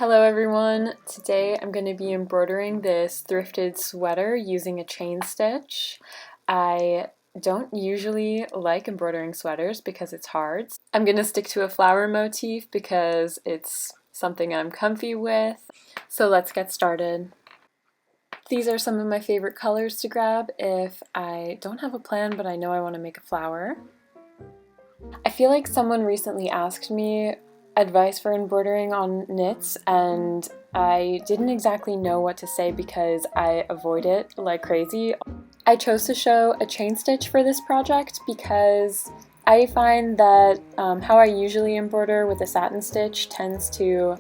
Hello everyone! Today I'm going to be embroidering this thrifted sweater using a chain stitch. I don't usually like embroidering sweaters because it's hard. I'm going to stick to a flower motif because it's something I'm comfy with. So let's get started. These are some of my favorite colors to grab if I don't have a plan but I know I want to make a flower. I feel like someone recently asked me advice for embroidering on knits and I didn't exactly know what to say because I avoid it like crazy. I chose to show a chain stitch for this project because I find that how I usually embroider with a satin stitch tends to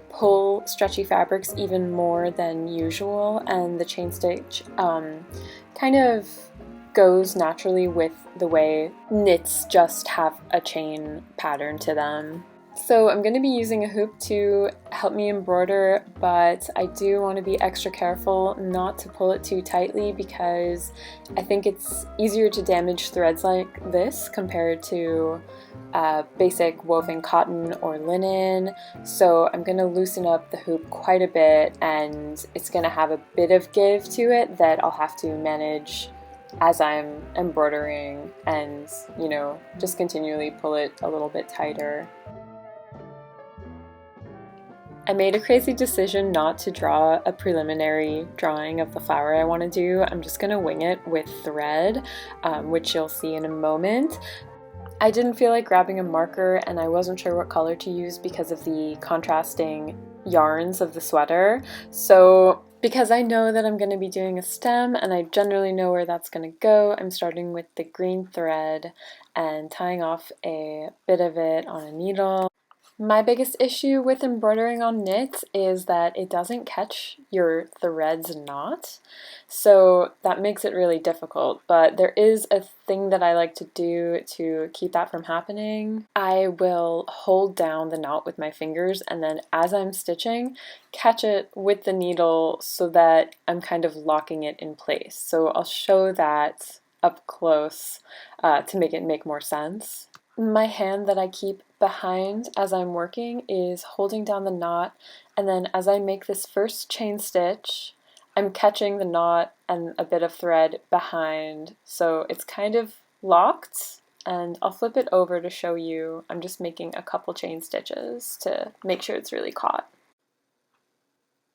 pull stretchy fabrics even more than usual, and the chain stitch kind of goes naturally with the way knits just have a chain pattern to them. So I'm going to be using a hoop to help me embroider, but I do want to be extra careful not to pull it too tightly because I think it's easier to damage threads like this compared to basic woven cotton or linen. So I'm going to loosen up the hoop quite a bit, and it's going to have a bit of give to it that I'll have to manage as I'm embroidering and, you know, just continually pull it a little bit tighter. I made a crazy decision not to draw a preliminary drawing of the flower I want to do. I'm just going to wing it with thread, which you'll see in a moment. I didn't feel like grabbing a marker and I wasn't sure what color to use because of the contrasting yarns of the sweater. So because I know that I'm going to be doing a stem and I generally know where that's going to go, I'm starting with the green thread and tying off a bit of it on a needle. My biggest issue with embroidering on knits is that it doesn't catch your thread's knot, so that makes it really difficult, but there is a thing that I like to do to keep that from happening. I will hold down the knot with my fingers and then as I'm stitching, catch it with the needle so that I'm kind of locking it in place. So I'll show that up close to make it make more sense. My hand that I keep behind as I'm working is holding down the knot, and then as I make this first chain stitch, I'm catching the knot and a bit of thread behind, so it's kind of locked, and I'll flip it over to show you. I'm just making a couple chain stitches to make sure it's really caught.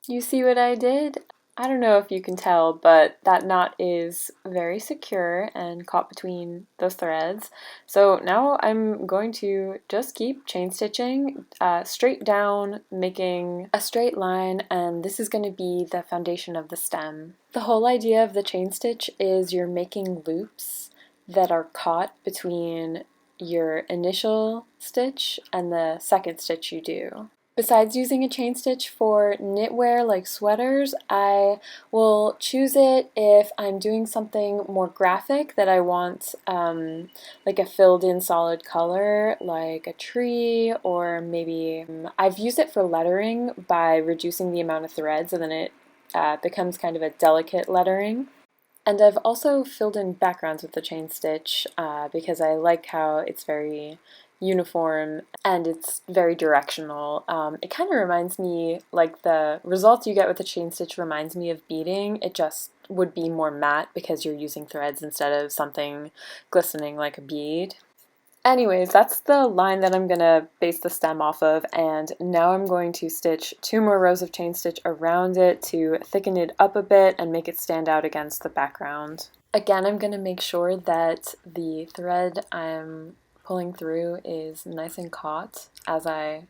You see what I did? I don't know if you can tell, but that knot is very secure and caught between those threads. So now I'm going to just keep chain stitching straight down, making a straight line, and this is going to be the foundation of the stem. The whole idea of the chain stitch is you're making loops that are caught between your initial stitch and the second stitch you do. Besides using a chain stitch for knitwear like sweaters, I will choose it if I'm doing something more graphic that I want like a filled in solid color like a tree, or maybe I've used it for lettering by reducing the amount of threads and then it becomes kind of a delicate lettering. And I've also filled in backgrounds with the chain stitch because I like how it's very uniform and it's very directional. It kind of reminds me, like the result you get with the chain stitch reminds me of beading. It just would be more matte because you're using threads instead of something glistening like a bead. Anyways, that's the line that I'm going to base the stem off of, and now I'm going to stitch 2 more rows of chain stitch around it to thicken it up a bit and make it stand out against the background. Again, I'm going to make sure that the thread I'm pulling through is nice and caught as I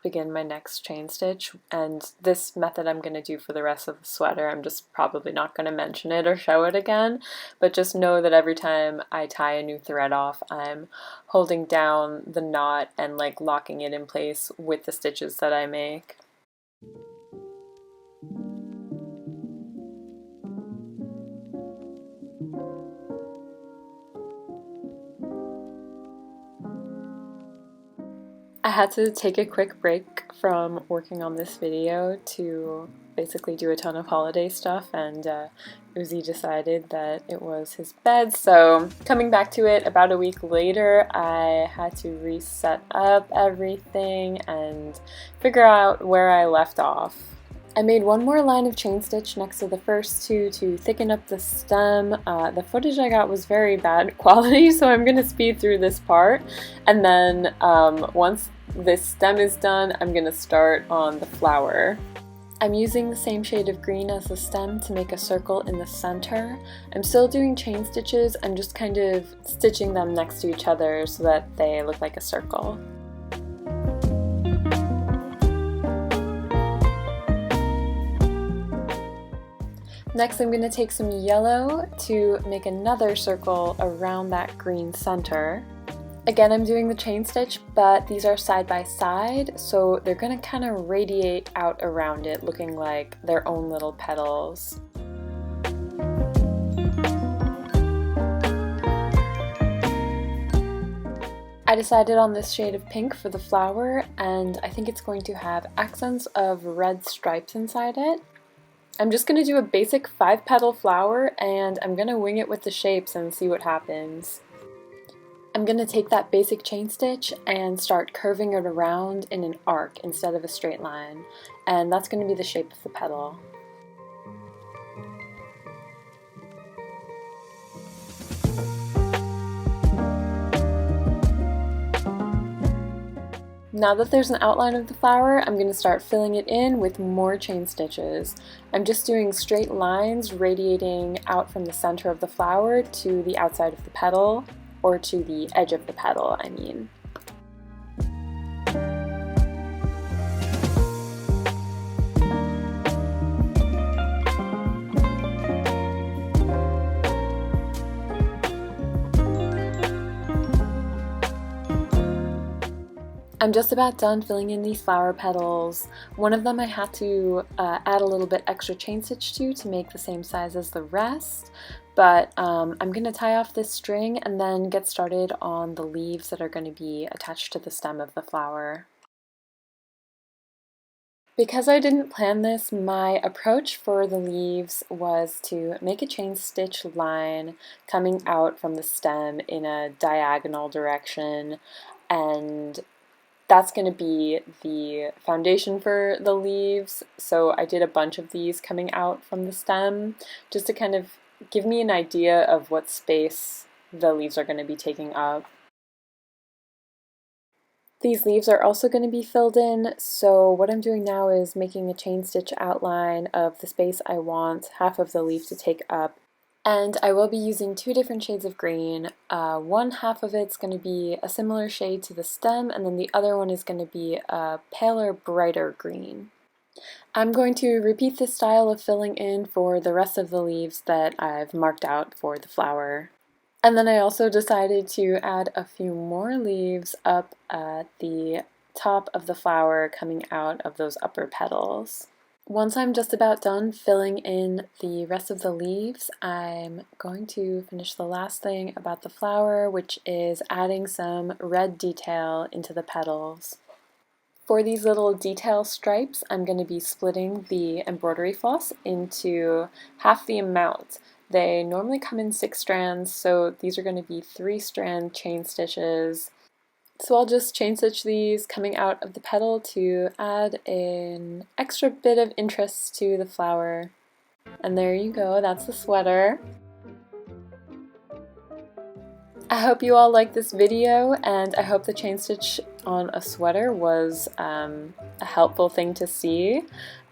begin my next chain stitch, and this method I'm going to do for the rest of the sweater. I'm just probably not going to mention it or show it again, but just know that every time I tie a new thread off, I'm holding down the knot and like locking it in place with the stitches that I make. I had to take a quick break from working on this video to basically do a ton of holiday stuff, and Uzi decided that it was his bed. So coming back to it about a week later, I had to reset up everything and figure out where I left off. I made one more line of chain stitch next to the first two to thicken up the stem. The footage I got was very bad quality, so I'm going to speed through this part, and then once this stem is done, I'm going to start on the flower. I'm using the same shade of green as the stem to make a circle in the center. I'm still doing chain stitches, I'm just kind of stitching them next to each other so that they look like a circle. Next, I'm going to take some yellow to make another circle around that green center. Again, I'm doing the chain stitch, but these are side by side, so they're going to kind of radiate out around it, looking like their own little petals. I decided on this shade of pink for the flower, and I think it's going to have accents of red stripes inside it. I'm just going to do a basic 5-petal flower, and I'm going to wing it with the shapes and see what happens. I'm going to take that basic chain stitch and start curving it around in an arc instead of a straight line, and that's going to be the shape of the petal. Now that there's an outline of the flower, I'm going to start filling it in with more chain stitches. I'm just doing straight lines radiating out from the center of the flower to the outside of the petal, or to the edge of the petal, I mean. I'm just about done filling in these flower petals. One of them I had to add a little bit extra chain stitch to make the same size as the rest, but I'm going to tie off this string and then get started on the leaves that are going to be attached to the stem of the flower. Because I didn't plan this, my approach for the leaves was to make a chain stitch line coming out from the stem in a diagonal direction, and that's going to be the foundation for the leaves. So I did a bunch of these coming out from the stem just to kind of give me an idea of what space the leaves are going to be taking up. These leaves are also going to be filled in, so what I'm doing now is making a chain stitch outline of the space I want half of the leaf to take up. And I will be using 2 different shades of green. One half of it's going to be a similar shade to the stem, and then the other one is going to be a paler, brighter green. I'm going to repeat this style of filling in for the rest of the leaves that I've marked out for the flower. And then I also decided to add a few more leaves up at the top of the flower coming out of those upper petals. Once I'm just about done filling in the rest of the leaves, I'm going to finish the last thing about the flower, which is adding some red detail into the petals. For these little detail stripes, I'm going to be splitting the embroidery floss into half the amount. They normally come in 6 strands, so these are going to be 3-strand chain stitches. So I'll just chain stitch these coming out of the petal to add an extra bit of interest to the flower. And there you go, that's the sweater. I hope you all liked this video, and I hope the chain stitch on a sweater was a helpful thing to see.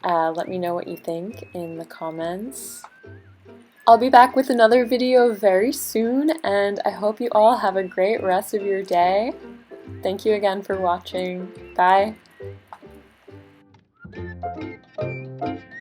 Let me know what you think in the comments. I'll be back with another video very soon, and I hope you all have a great rest of your day. Thank you again for watching. Bye!